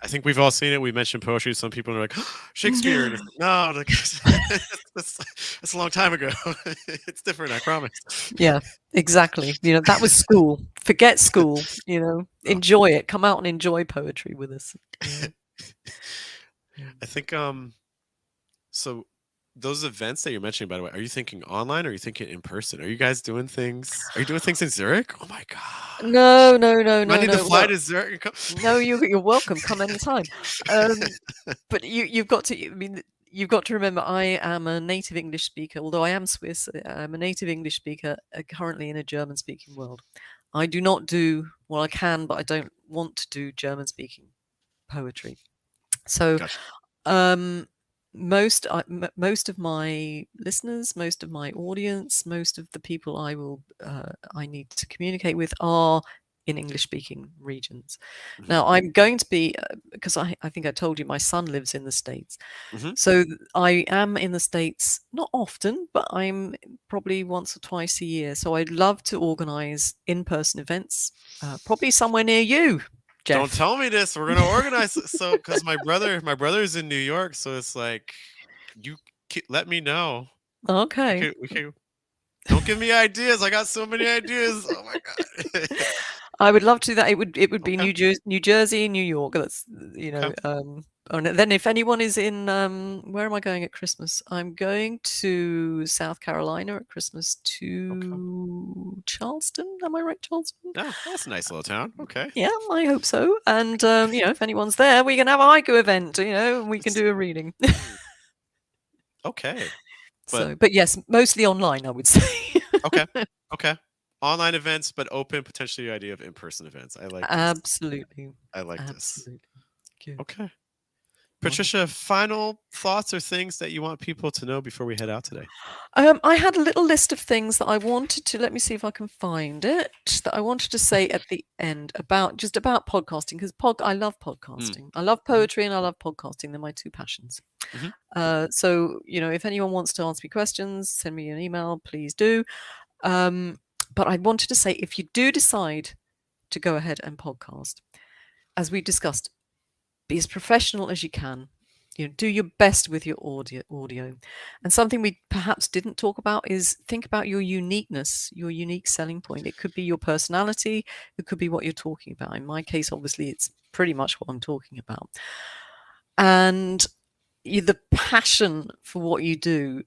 I think we've all seen it. We mentioned poetry. Some people are like, Shakespeare. And it's like, no, like, that's a long time ago. It's different, I promise. Yeah, exactly. That was school. Forget school. No. Enjoy it. Come out and enjoy poetry with us. Yeah. I think so those events that you're mentioning, by the way, are you thinking online or are you thinking in person? Are you guys doing things? Are you doing things in Zurich? Oh my gosh. No, no, no, Do I no, need to no. fly Well, to Zurich and come? no, you're welcome. Come anytime. But you've got to. I mean, you've got to remember, I am a native English speaker. Although I am Swiss, I'm a native English speaker currently in a German-speaking world. I do not do, well, I can, but I don't want to do German-speaking poetry. So Gotcha. um, most of my listeners, most of my audience, most of the people I need to communicate with are in English speaking regions. Hmm. Now I'm going to be, because I think I told you my son lives in the States. Hmm. So I am in the States not often, but I'm probably once or twice a year. So I'd love to organize in-person events, probably somewhere near you, Don't Jeff. tell me this. We're gonna organize it. So, because my brother's in New York, so it's like, you let me know. We Okay. could, we could. Don't give me ideas. I got so many ideas. Oh my god. I would love to do that. It would be Okay. New Jersey, New York. That's Okay. and then if anyone is in, where am I going at Christmas? I'm going to South Carolina at Christmas, Okay. to Charleston. Am I right, Charleston? No, that's a nice little town. Okay. Yeah, I hope so. And if anyone's there, we can have a haiku event. And we can It's- do a reading. okay. But So, but yes, mostly online, I would say. okay. Okay. Online events, but open potentially the idea of in-person events. I like this. Absolutely, I like this. absolutely. Good, Okay. wonderful. Patricia, final thoughts or things that you want people to know before we head out today? I had a little list of things that I wanted to, let me see if I can find it, that I wanted to say at the end about podcasting, because I love Mm. podcasting. I love Hmm. poetry and I love podcasting. They're my two passions. Hmm. So, if anyone wants to ask me questions, send me an email, please do. But I wanted to say, if you do decide to go ahead and podcast, as we discussed, be as professional as you can. Do your best with your audio. And something we perhaps didn't talk about is, think about your uniqueness, your unique selling point. It could be your personality, it could be what you're talking about. In my case, obviously, it's pretty much what I'm talking about. And the passion for what you do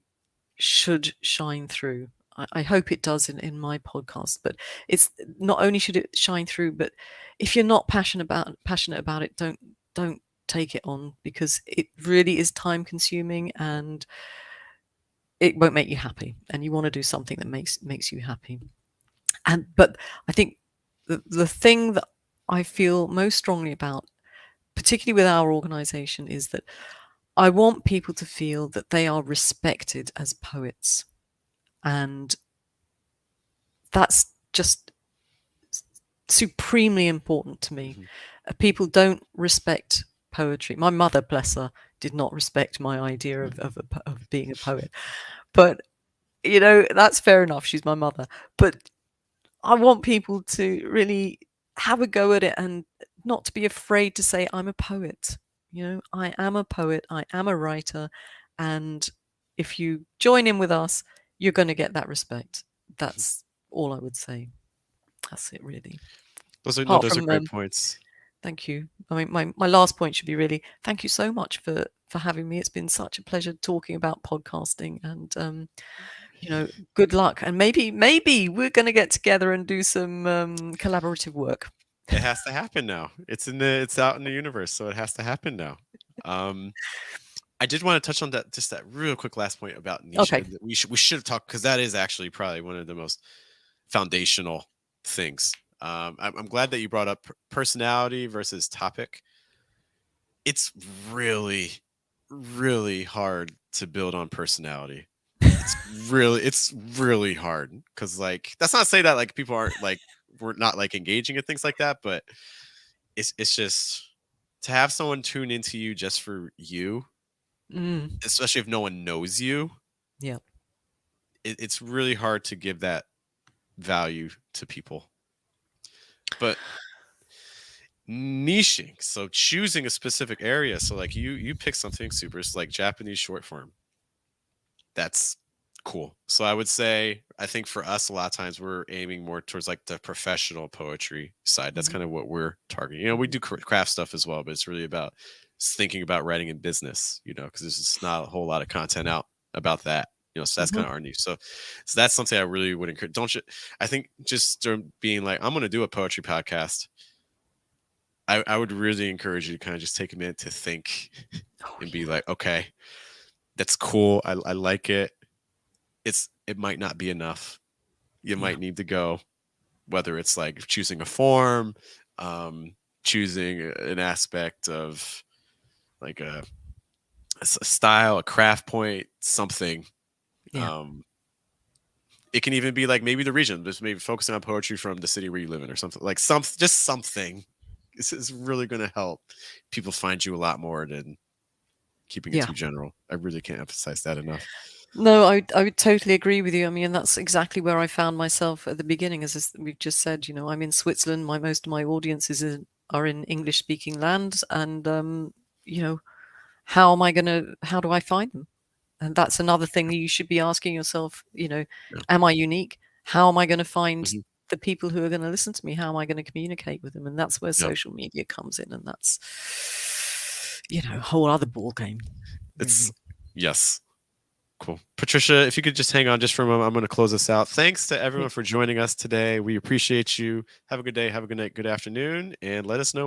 should shine through. I hope it does in my podcast. But it's not only should it shine through, but if you're not passionate about it, don't take it on, because it really is time consuming and it won't make you happy. And you want to do something that makes you happy. But I think the thing that I feel most strongly about, particularly with our organization, is that I want people to feel that they are respected as poets. And that's just supremely important to me. Hmm. People don't respect poetry. My mother, bless her, did not respect my idea of being a poet. But, that's fair enough. She's my mother. But I want people to really have a go at it and not to be afraid to say, I'm a poet. I am a poet. I am a writer. And if you join in with us, you're going to get that respect. That's all I would say. That's it, really. Apart Those are from, great points. thank you. I mean, my last point should be, really, thank you so much for having me. It's been such a pleasure talking about podcasting, and good luck. And maybe we're going to get together and do some collaborative work. It has to happen now. It's out in the universe, so it has to happen now. Um, I did want to touch on that, just that real quick last point about niche. Okay. We should have talked, because that is actually probably one of the most foundational things. I'm glad that you brought up personality versus topic. It's really, really hard to build on personality. it's really hard because like that's not to say that like people aren't like we're not like engaging in things like that, but it's just to have someone tune into you just for you, Mm, especially if no one knows you, yeah. it's really hard to give that value to people. But niching, so choosing a specific area, so like you pick something super like Japanese short form. That's cool. So I would say I think for us a lot of times we're aiming more towards like the professional poetry side. That's Mhm, kind of what we're targeting. You know, we mhm, do craft stuff as well, but it's really about thinking about writing in business, you know, because there's just not a whole lot of content out about that. You know, so that's mhm. kind of our niche. So that's something I really would encourage. Don't you? I think just being like, I'm going to do a poetry podcast. I would really encourage you to kind of just take a minute to think Oh, and be yeah. like, okay, that's cool. I like it. It might not be enough. You Yeah. might need to go, whether it's like choosing a form, choosing an aspect of like a style, a craft point, something. Yeah. Um, it can even be like maybe the region, just maybe focusing on poetry from the city where you live in or something like just something. This is really going to help people find you a lot more than keeping it Yeah. too general. I really can't emphasize that enough. No, I would totally agree with you. I mean, that's exactly where I found myself at the beginning. We've just said, I'm in Switzerland. Most of my audiences are in English speaking lands. And, you know, how do I find them? And that's another thing that you should be asking yourself, Yeah. am I unique? How am I going to find Mhm. the people who are going to listen to me? How am I going to communicate with them? And that's where Yeah. social media comes in. And that's, a whole other ball game, It's really. yes. Cool. Patricia, if you could just hang on just for a moment, I'm going to close this out. Thanks to everyone for joining us today. We appreciate you. Have a good day. Have a good night. Good afternoon. And let us know